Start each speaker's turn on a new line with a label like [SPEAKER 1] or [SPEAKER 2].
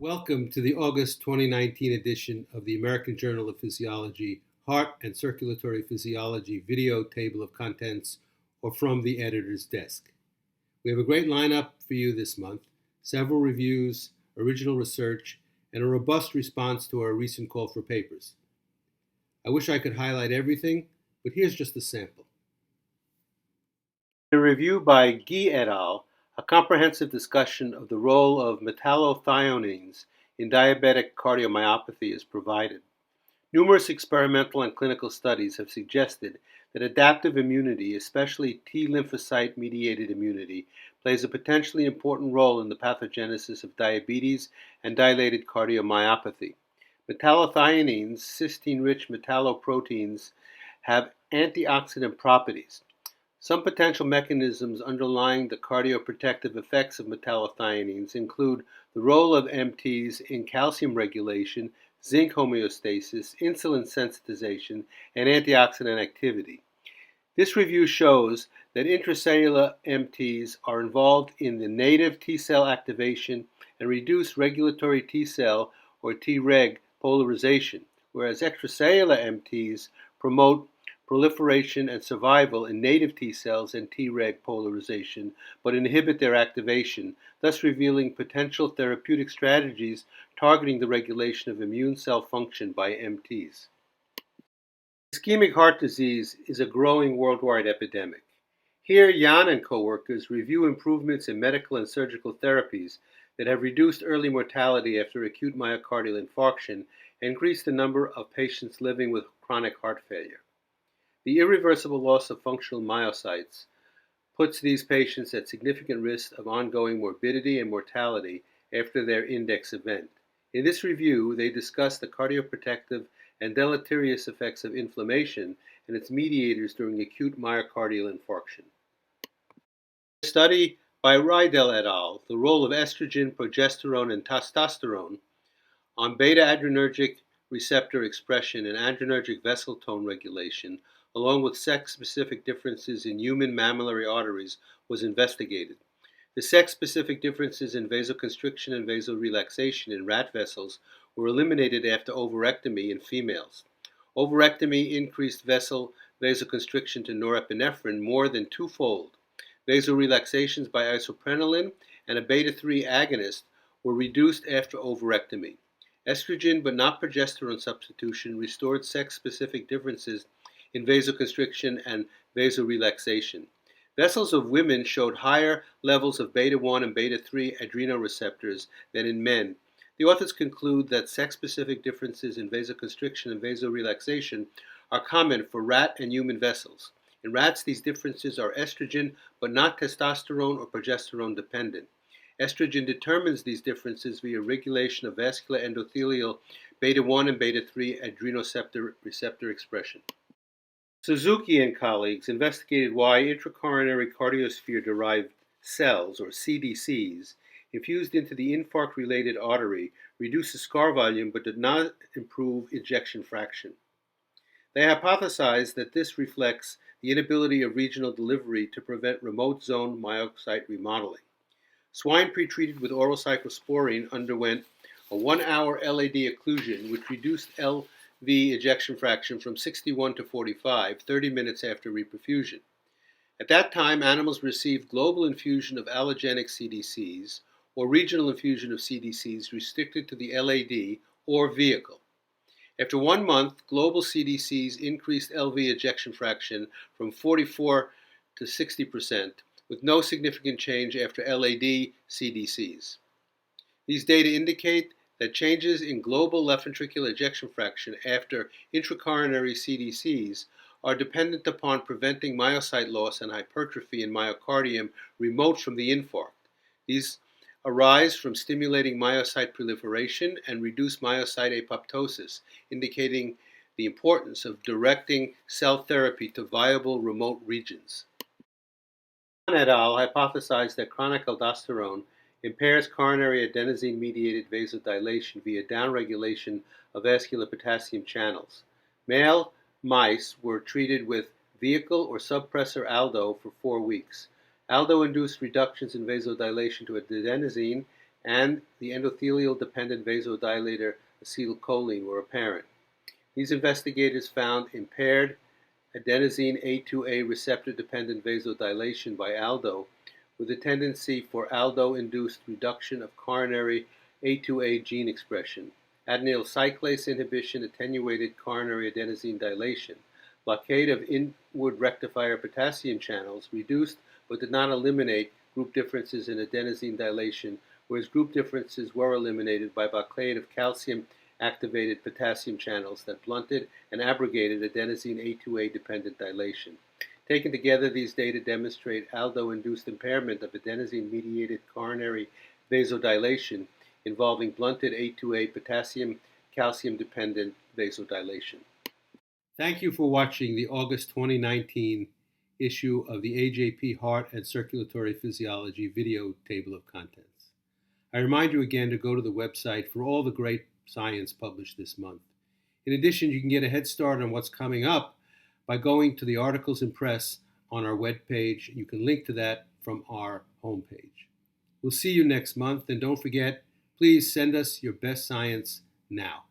[SPEAKER 1] Welcome to the August 2019 edition of the American Journal of Physiology Heart and Circulatory Physiology video table of contents, or from the editor's desk. We have a great lineup for you this month, several reviews, original research, and a robust response to our recent call for papers. I wish I could highlight everything, but here's just a sample. A review by Guy et al., a comprehensive discussion of the role of metallothioneins in diabetic cardiomyopathy is provided. Numerous experimental and clinical studies have suggested that adaptive immunity, especially T lymphocyte-mediated immunity, plays a potentially important role in the pathogenesis of diabetes and dilated cardiomyopathy. Metallothioneins, cysteine-rich metalloproteins, have antioxidant properties. Some potential mechanisms underlying the cardioprotective effects of metallothioneins include the role of MTs in calcium regulation, zinc homeostasis, insulin sensitization, and antioxidant activity. This review shows that intracellular MTs are involved in the native T cell activation and reduce regulatory T cell or Treg polarization, whereas extracellular MTs promote proliferation and survival in native T cells and Treg polarization, but inhibit their activation, thus revealing potential therapeutic strategies targeting the regulation of immune cell function by MTs. Ischemic heart disease is a growing worldwide epidemic. Here, Jan and co-workers review improvements in medical and surgical therapies that have reduced early mortality after acute myocardial infarction and increased the number of patients living with chronic heart failure. The irreversible loss of functional myocytes puts these patients at significant risk of ongoing morbidity and mortality after their index event. In this review, they discuss the cardioprotective and deleterious effects of inflammation and its mediators during acute myocardial infarction. A study by Rydell et al., the role of estrogen, progesterone, and testosterone on beta-adrenergic receptor expression and adrenergic vessel tone regulation, along with sex-specific differences in human mammillary arteries, was investigated. The sex-specific differences in vasoconstriction and vasorelaxation in rat vessels were eliminated after ovarectomy in females. Ovarectomy increased vessel vasoconstriction to norepinephrine more than twofold. Vasorelaxations by isoprenolone and a beta-3 agonist were reduced after ovarectomy. Estrogen but not progesterone substitution restored sex-specific differences in vasoconstriction and vasorelaxation. Vessels of women showed higher levels of beta-1 and beta-3 adrenoreceptors than in men. The authors conclude that sex-specific differences in vasoconstriction and vasorelaxation are common for rat and human vessels. In rats, these differences are estrogen but not testosterone or progesterone dependent. Estrogen determines these differences via regulation of vascular endothelial beta-1 and beta-3 adrenoreceptor expression. Suzuki and colleagues investigated why intracoronary cardiosphere-derived cells, or CDCs, infused into the infarct-related artery reduces scar volume but did not improve ejection fraction. They hypothesized that this reflects the inability of regional delivery to prevent remote zone myocyte remodeling. Swine pretreated with oral cyclosporine underwent a 1-hour LAD occlusion, which reduced LV ejection fraction from 61 to 45, 30 minutes after reperfusion. At that time, animals received global infusion of allogenic CDCs or regional infusion of CDCs restricted to the LAD or vehicle. After 1 month, global CDCs increased LV ejection fraction from 44 to 60%, with no significant change after LAD CDCs. These data indicate that changes in global left ventricular ejection fraction after intracoronary CDCs are dependent upon preventing myocyte loss and hypertrophy in myocardium remote from the infarct. These arise from stimulating myocyte proliferation and reduce myocyte apoptosis, indicating the importance of directing cell therapy to viable remote regions. John et al. Hypothesized that chronic aldosterone impairs coronary adenosine-mediated vasodilation via downregulation of vascular potassium channels. Male mice were treated with vehicle or suppressor aldo for 4 weeks. Aldo induced reductions in vasodilation to adenosine and the endothelial-dependent vasodilator acetylcholine were apparent. These investigators found impaired adenosine A2A receptor-dependent vasodilation by ALDO with a tendency for ALDO-induced reduction of coronary A2A gene expression. Adenyl cyclase inhibition attenuated coronary adenosine dilation. Blockade of inward rectifier potassium channels reduced but did not eliminate group differences in adenosine dilation, whereas group differences were eliminated by blockade of calcium-activated potassium channels that blunted and abrogated adenosine A2A dependent dilation. Taken together, these data demonstrate ALDO-induced impairment of adenosine-mediated coronary vasodilation involving blunted A2A potassium-calcium-dependent vasodilation. Thank you for watching the August 2019 issue of the AJP-Heart and Circulatory Physiology video table of contents. I remind you again to go to the website for all the great science published this month. In addition, you can get a head start on what's coming up by going to the articles and press on our webpage. You can link to that from our homepage. We'll see you next month, and don't forget, please send us your best science now.